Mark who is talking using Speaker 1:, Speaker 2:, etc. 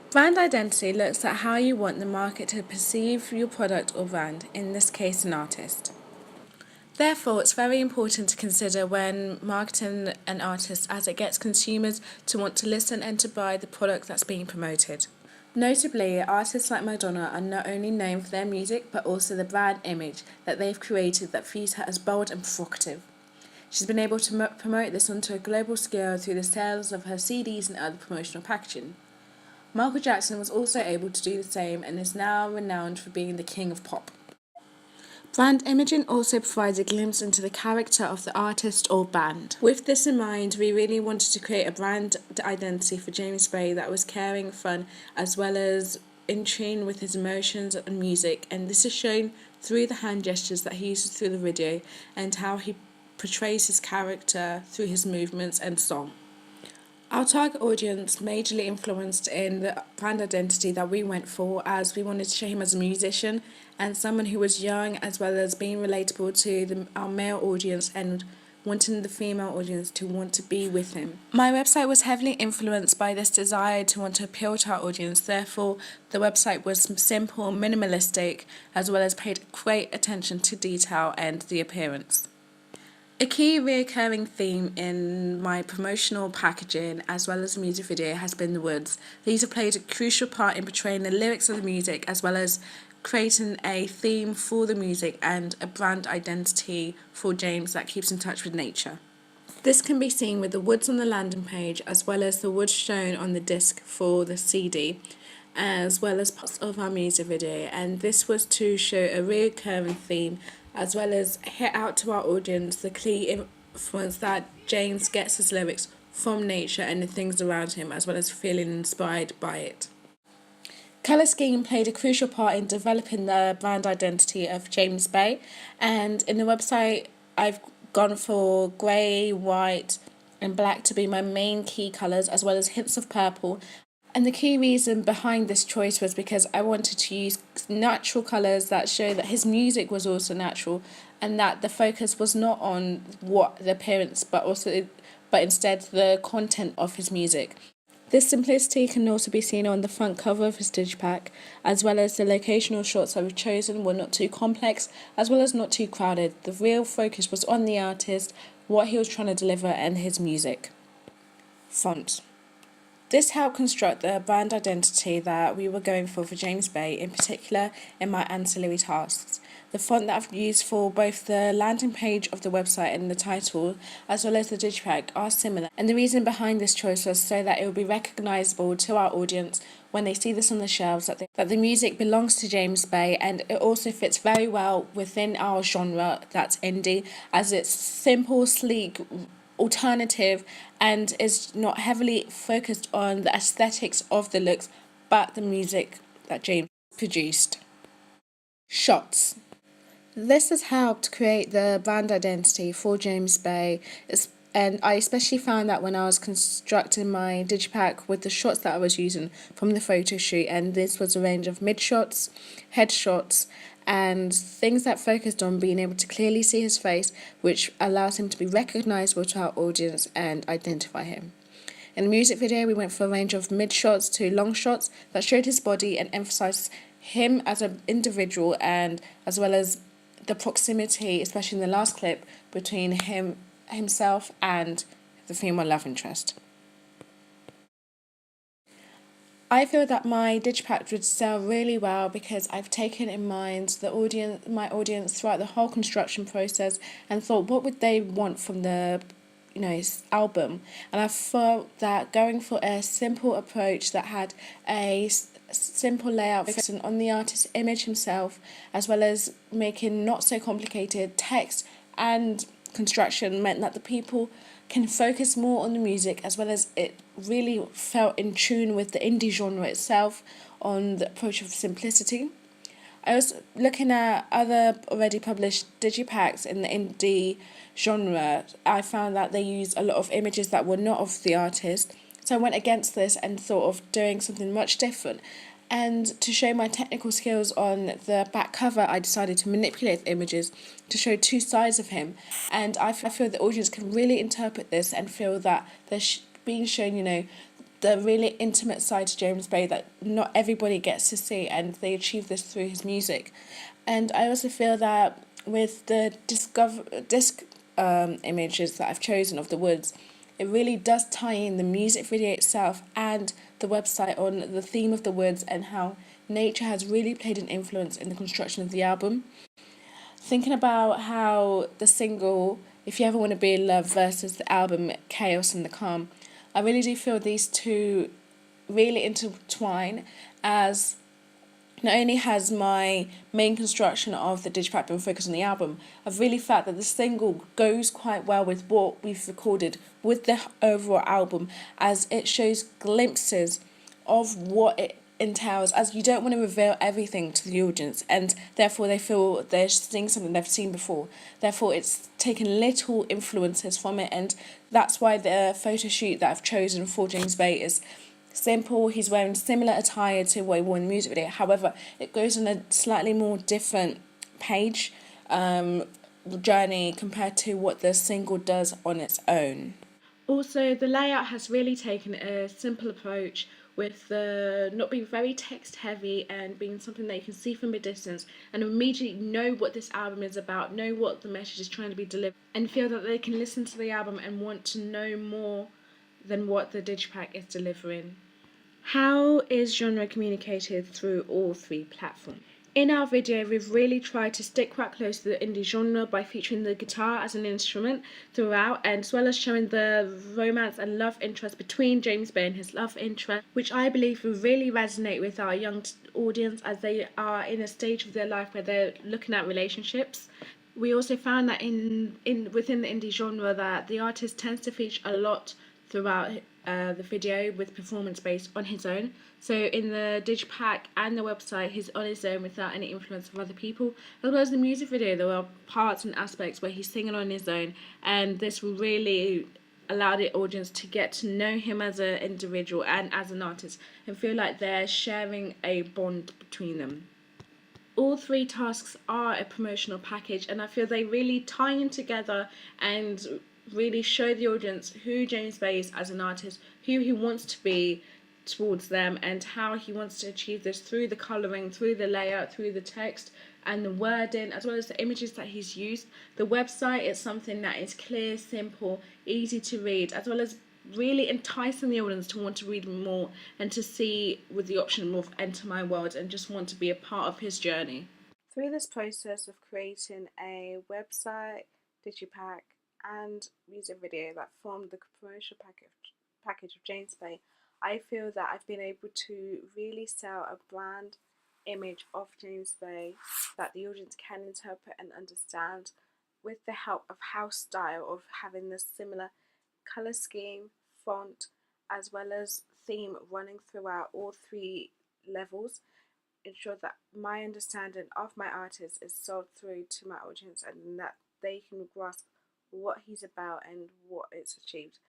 Speaker 1: Brand identity looks at how you want the market to perceive your product or brand, in this case, an artist. Therefore, it's very important to consider when marketing an artist as it gets consumers to want to listen and to buy the product that's being promoted. Notably, artists like Madonna are not only known for their music but also the brand image that they've created that views her as bold and provocative. She's been able to promote this onto a global scale through the sales of her CDs and other promotional packaging. Michael Jackson was also able to do the same and is now renowned for being the king of pop. Brand imaging also provides a glimpse into the character of the artist or band. With this in mind, we really wanted to create a brand identity for James Bay that was caring, fun, as well as in tune with his emotions and music, and this is shown through the hand gestures that he uses through the video and how he portrays his character through his movements and song. Our target audience majorly influenced in the brand identity that we went for, as we wanted to show him as a musician and someone who was young, as well as being relatable to our male audience and wanting the female audience to want to be with him. My website was heavily influenced by this desire to want to appeal to our audience. Therefore, the website was simple, minimalistic, as well as paid great attention to detail and the appearance. A key recurring theme in my promotional packaging as well as the music video has been the words. These have played a crucial part in portraying the lyrics of the music as well as creating a theme for the music and a brand identity for James that keeps in touch with nature. This can be seen with the woods on the landing page as well as the woods shown on the disc for the CD, as well as parts of our music video, and this was to show a recurring theme as well as hit out to our audience the key influence that James gets his lyrics from nature and the things around him, as well as feeling inspired by it. Colour scheme played a crucial part in developing the brand identity of James Bay, and in the website I've gone for grey, white and black to be my main key colours, as well as hints of purple. And the key reason behind this choice was because I wanted to use natural colours that show that his music was also natural and that the focus was not on what the appearance but instead the content of his music. This simplicity can also be seen on the front cover of his digipack, as well as the locational shots that we've chosen were not too complex as well as not too crowded. The real focus was on the artist, what he was trying to deliver and his music. Font. This helped construct the brand identity that we were going for James Bay, in particular in my ancillary tasks. The font that I've used for both the landing page of the website and the title, as well as the digipack, are similar. And the reason behind this choice was so that it will be recognisable to our audience when they see this on the shelves, that the music belongs to James Bay, and it also fits very well within our genre, that's indie, as it's simple, sleek, alternative and is not heavily focused on the aesthetics of the looks but the music that James produced. Shots. This has helped create the brand identity for James Bay, and I especially found that when I was constructing my digipack with the shots that I was using from the photo shoot, and this was a range of mid shots, head shots, and things that focused on being able to clearly see his face, which allows him to be recognisable to our audience and identify him. In the music video, we went for a range of mid shots to long shots that showed his body and emphasised him as an individual, and as well as the proximity, especially in the last clip, between himself and the female love interest. I feel that my digipack would sell really well because I've taken in mind my audience throughout the whole construction process and thought what would they want from the album, and I felt that going for a simple approach that had a simple layout focusing on the artist's image himself, as well as making not so complicated text and construction, meant that the people can focus more on the music, as well as it really felt in tune with the indie genre itself on the approach of simplicity. I was looking at other already published digipacks in the indie genre. I found that they used a lot of images that were not of the artist, so I went against this and thought of doing something much different. And to show my technical skills on the back cover, I decided to manipulate the images to show two sides of him. And I feel the audience can really interpret this and feel that they're being shown, the really intimate side to James Bay that not everybody gets to see, and they achieve this through his music. And I also feel that with the disc images that I've chosen of the woods, it really does tie in the music video itself and the website on the theme of the woods and how nature has really played an influence in the construction of the album. Thinking about how the single If You Ever Want to Be in Love versus the album Chaos and the Calm, I really do feel these two really intertwine, as not only has my main construction of the digipack been focused on the album, I've really felt that the single goes quite well with what we've recorded with the overall album, as it shows glimpses of what it entails, as you don't want to reveal everything to the audience, and therefore they feel they're seeing something they've seen before. Therefore it's taken little influences from it, and that's why the photo shoot that I've chosen for James Bay is simple. He's wearing similar attire to what he wore in the music video. However, it goes on a slightly more different page journey compared to what the single does on its own. Also, the layout has really taken a simple approach, with the not being very text heavy and being something that you can see from a distance and immediately know what this album is about, know what the message is trying to be delivered, and feel that they can listen to the album and want to know more than what the digipack is delivering. How is genre communicated through all three platforms? In our video, we've really tried to stick quite close to the indie genre by featuring the guitar as an instrument throughout, and as well as showing the romance and love interest between James Bay and his love interest, which I believe will really resonate with our young audience, as they are in a stage of their life where they're looking at relationships. We also found that in within the indie genre that the artist tends to feature a lot throughout the video with performance based on his own. So in the digipack and the website, he's on his own without any influence of other people. As well as the music video, there are parts and aspects where he's singing on his own, and this will really allow the audience to get to know him as an individual and as an artist, and feel like they're sharing a bond between them. All three tasks are a promotional package, and I feel they really tie in together and really show the audience who James Bay is as an artist, who he wants to be towards them, and how he wants to achieve this through the colouring, through the layout, through the text and the wording, as well as the images that he's used. The website is something that is clear, simple, easy to read, as well as really enticing the audience to want to read more and to see with the option of enter my world and just want to be a part of his journey. Through this process of creating a website, digipack and music video that formed the promotional package of James Bay, I feel that I've been able to really sell a brand image of James Bay that the audience can interpret and understand, with the help of house style of having this similar colour scheme, font, as well as theme running throughout all three levels, ensure that my understanding of my artist is sold through to my audience and that they can grasp what he's about and what it's achieved.